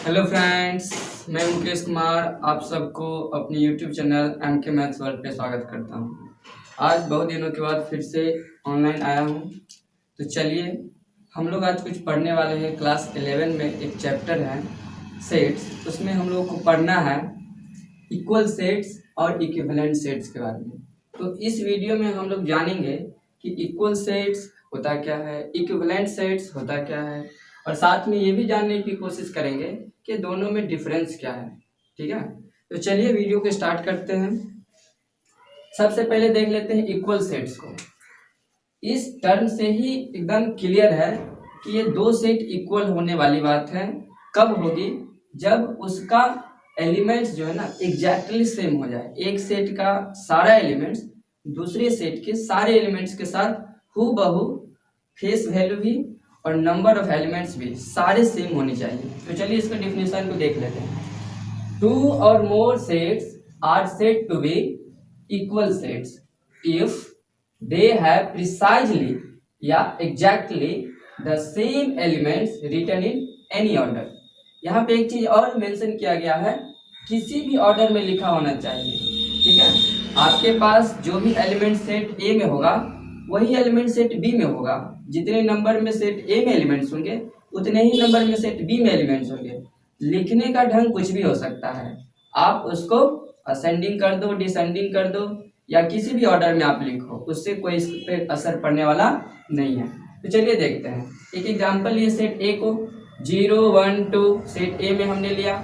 Hello friends, मैं मुकेश कुमार आप सबको अपने YouTube channel MK maths world पे स्वागत करता हूँ। आज बहुत दिनों के बाद फिर से ऑनलाइन आया हूँ। तो चलिए हम लोग आज कुछ पढ़ने वाले हैं। क्लास 11 में एक चैप्टर है सेट्स, उसमें हम लोग को पढ़ना है इक्वल सेट्स और इक्विवेलेंट सेट्स के बारे में। तो इस वीडियो में हम लोग जानेंगे कि इक्वल सेट्स होता क्या है, इक्विवेलेंट सेट्स होता क्या है, और साथ में ये भी जानने की कोशिश करेंगे कि दोनों में डिफरेंस क्या है। ठीक है, तो चलिए वीडियो को स्टार्ट करते हैं। सबसे पहले देख लेते हैं इक्वल सेट्स को। इस टर्म से ही एकदम क्लियर है कि ये दो सेट इक्वल होने वाली बात है। कब होगी? जब उसका एलिमेंट्स जो है ना एग्जैक्टली सेम हो जाए। एक सेट का सारा एलिमेंट्स दूसरे सेट के सारे एलिमेंट्स के साथ हूबहू फेस वैल्यू भी और नंबर ऑफ एलिमेंट्स भी सारे सेम होने चाहिए। तो चलिए इसका डेफिनेशन को देख लेते हैं। टू और more sets are said to be equal sets if they have precisely या exactly the same elements written in any order. यहाँ पे एक चीज और मेंशन किया गया है, किसी भी ऑर्डर में लिखा होना चाहिए। ठीक है, आपके पास जो भी एलिमेंट सेट ए में होगा वही एलिमेंट सेट बी में होगा। जितने नंबर में सेट ए में एलिमेंट्स होंगे उतने ही नंबर में सेट बी में एलिमेंट्स होंगे। लिखने का ढंग कुछ भी हो सकता है, आप उसको असेंडिंग कर दो, डिसेंडिंग कर दो, या किसी भी ऑर्डर में आप लिखो, उससे कोई इस पे असर पड़ने वाला नहीं है। तो चलिए देखते हैं एक एग्जाम्पल। ये सेट ए को 0 1 2 सेट ए में हमने लिया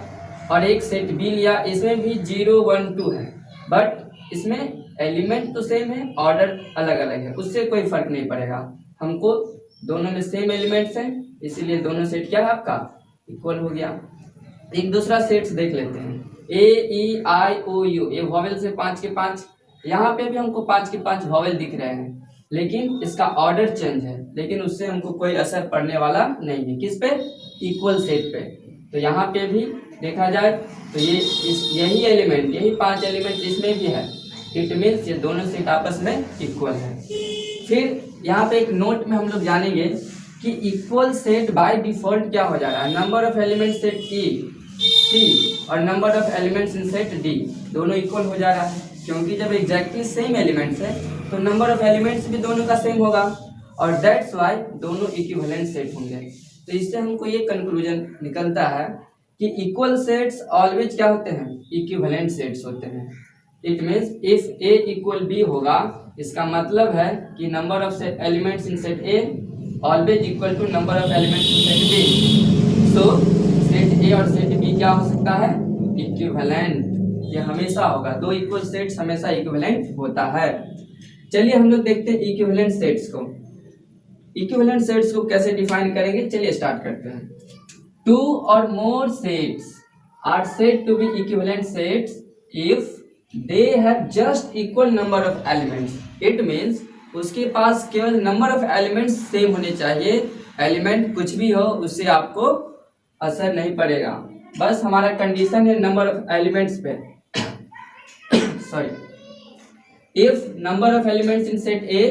और एक सेट बी लिया, इसमें भी 0 1 2 है, बट इसमें एलिमेंट तो सेम है, ऑर्डर अलग अलग है, उससे कोई फर्क नहीं पड़ेगा। हमको दोनों में सेम एलिमेंट्स हैं, इसीलिए दोनों सेट क्या है आपका इक्वल हो गया। एक दूसरा सेट्स देख लेते हैं। ए ई आई ओ यू, ये वॉवेल से 5 के 5, यहाँ पे भी हमको 5 के 5 वॉवेल दिख रहे हैं, लेकिन इसका ऑर्डर चेंज है, लेकिन उससे हमको कोई असर पड़ने वाला नहीं है। किस पे? इक्वल सेट पे। तो यहाँ पे भी देखा जाए तो यही एलिमेंट, यही 5 एलिमेंट इसमें भी है, इट मीन्स ये दोनों सेट आपस में इक्वल है। फिर यहाँ पे एक नोट में हम लोग जानेंगे कि इक्वल सेट बाय डिफॉल्ट क्या हो जा रहा है। Number of element set E C और number of elements in set D दोनों इक्वल हो जा रहा है, क्योंकि जब एग्जैक्टली सेम एलिमेंट्स है तो नंबर ऑफ एलिमेंट्स भी दोनों का सेम होगा, और दैट्स वाई दोनों इक्विवेलेंट सेट होंगे। तो इससे हमको ये कंक्लूजन निकलता है कि इक्वल सेट्स ऑलवेज क्या होते हैं? इक्विवेलेंट सेट्स होते हैं। It means if A equal B होगा, इसका मतलब है कि number of elements in set A always equal to number of elements in set B. So set A और सेट बी क्या हो सकता है? इक्विवेलेंट। ये हमेशा होगा, दो इक्वल सेट्स हमेशा इक्विवेलेंट होता है। चलिए हम लोग देखते हैं इक्विवेलेंट सेट्स को। इक्विवेलेंट सेट्स को कैसे डिफाइन करेंगे, चलिए स्टार्ट करते हैं। टू और more sets are said to be equivalent sets if they have just equal number of elements. It means उसके पास केवल नंबर ऑफ एलिमेंट्स सेम होने चाहिए। एलिमेंट कुछ भी हो उससे आपको असर नहीं पड़ेगा, बस हमारा कंडीशन है नंबर ऑफ एलिमेंट्स पे। Sorry, if number of elements in set A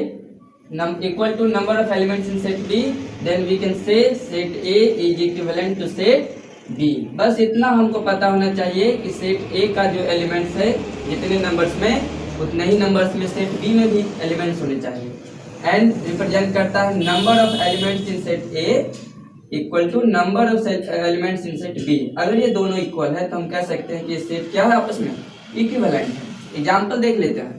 equal to number of elements in set B, then we can say set A is equivalent to set B. बस इतना हमको पता होना चाहिए कि set ए का जो एलिमेंट्स है जितने नंबर्स में उतने ही नंबर्स में सेट बी में भी एलिमेंट्स होने चाहिए। एंड रिप्रेजेंट करता है number of elements in set A equal to number of elements in set B. अगर ये दोनों इक्वल है तो हम कह सकते हैं कि ये सेट क्या है आपस में? इक्विवेलेंट है। एग्जाम्पल देख लेते हैं।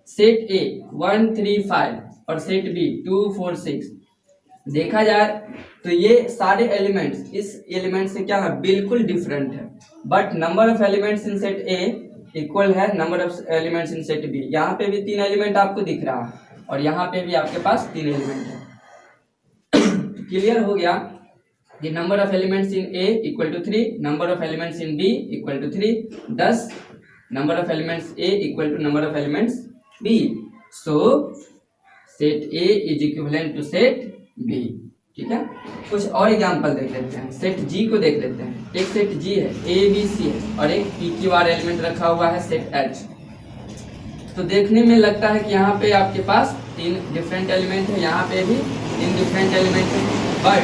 सेट ए 1 3 5 और सेट बी 2 4 6। देखा जाए तो ये सारे एलिमेंट्स इस एलिमेंट से क्या है? बिल्कुल डिफरेंट है, but number of elements in set A equal है number of elements in set B. यहाँ पे भी 3 एलिमेंट आपको दिख रहा है और यहाँ पे भी आपके पास 3 एलिमेंट है। क्लियर हो गया कि number of elements in A equal to 3, number of elements in B equal to 3, 10 number of elements A equal to number of elements B. So set A is equivalent to set B. ठीक है, कुछ और example देख लेते हैं। Set जी को देख लेते हैं। एक सेट जी है, ए बी सी है, और एक पी क्यू आर एलिमेंट रखा हुआ है सेट एच। तो देखने में लगता है कि यहाँ पे आपके पास 3 डिफरेंट एलिमेंट है, यहाँ पे भी 3 डिफरेंट एलिमेंट है, but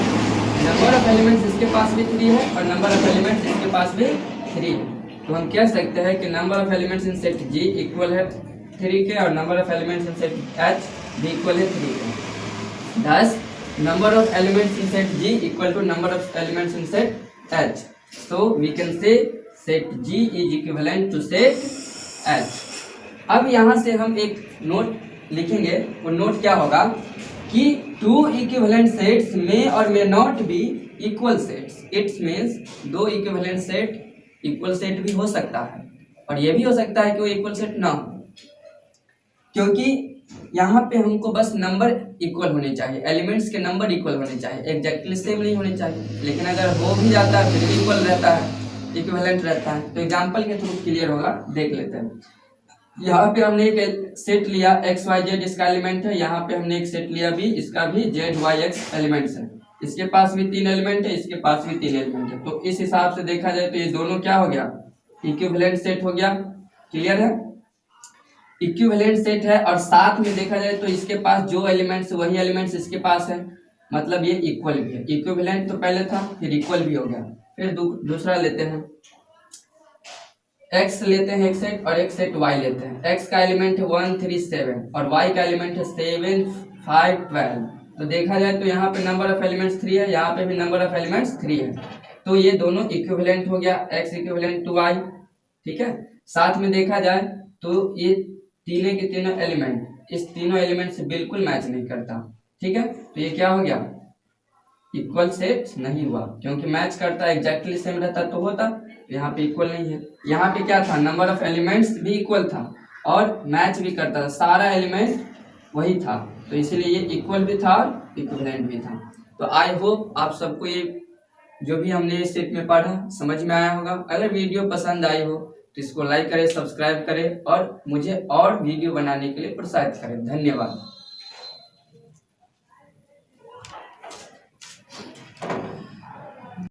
number of of elements इसके पास भी 3 है और नंबर ऑफ एलिमेंट्स इसके पास भी 3 है। तो हम कह सकते हैं कि number of elements in set G equal है 3 के और number of elements in set H भी इक्वल है 3 के। Thus number of elements in set G equal to number of elements in set H. So we can say set G is equivalent to set H. अब यहाँ से हम एक note लिखेंगे, वो नोट क्या होगा कि 2 इक्विवेलेंट सेट्स में और may not be equal sets. It's means 2 equivalent set equal set भी हो सकता है और ये भी हो सकता है कि वो इक्वल सेट ना हो, क्योंकि यहाँ पे हमको बस नंबर इक्वल होने चाहिए, एलिमेंट्स के नंबर इक्वल होने चाहिए, एग्जैक्टली सेम नहीं होने चाहिए। लेकिन अगर हो भी जाता है फिर भी इक्वल रहता है, इक्विवेलेंट रहता है। तो एग्जांपल के थ्रू क्लियर होगा, देख लेते हैं। यहाँ पे हमने एक सेट लिया एक्स वाई जेड, इसका एलिमेंट है। यहाँ पे हमने एक सेट लिया भी, इसका भी जेड वाई एक्स एलिमेंट्स है। इसके पास भी 3 एलिमेंट है, इसके पास भी 3 एलिमेंट है। तो इस हिसाब से देखा जाए तो ये दोनों क्या हो गया, इक्विवेलेंट सेट हो गया। क्लियर है, इक्विवेलेंट सेट है। और साथ में देखा जाए तो इसके पास जो एलिमेंट्स वही एलिमेंट्स इसके पास है, मतलब ये इक्वल भी है। इक्विवेलेंट तो पहले था, फिर इक्वल भी हो गया। फिर दूसरा लेते हैं, x लेते हैं एक सेट और एक सेट y लेते हैं। x का एलिमेंट है 1 3 7 और y का एलिमेंट है 7 5 12। तो देखा जाए तो यहाँ पे नंबर ऑफ एलिमेंट्स 3 है, यहाँ पे भी नंबर ऑफ एलिमेंट्स 3 है। तो ये दोनों इक्विवेलेंट हो गया, x इक्विवेलेंट टू y। ठीक है, साथ में देखा जाए तो ये तीनों के तीनों एलिमेंट इस तीनों एलिमेंट से बिल्कुल मैच नहीं करता। ठीक है, तो ये क्या हो गया, इक्वल सेट नहीं हुआ, क्योंकि मैच करता एग्जैक्टली सेम रहता तो होता। यहाँ पे इक्वल नहीं है। यहाँ पे क्या था, नंबर ऑफ एलिमेंट्स भी इक्वल था और मैच भी करता था, सारा एलिमेंट वही था, तो इसीलिए ये इक्वल भी था और इक्विवेलेंट भी था। तो आई होप आप सबको ये जो भी हमने इस सेट में पढ़ा समझ में आया होगा। अगर वीडियो पसंद आई हो तो इसको लाइक करें, सब्सक्राइब करें और मुझे और वीडियो बनाने के लिए प्रोत्साहित करें। धन्यवाद।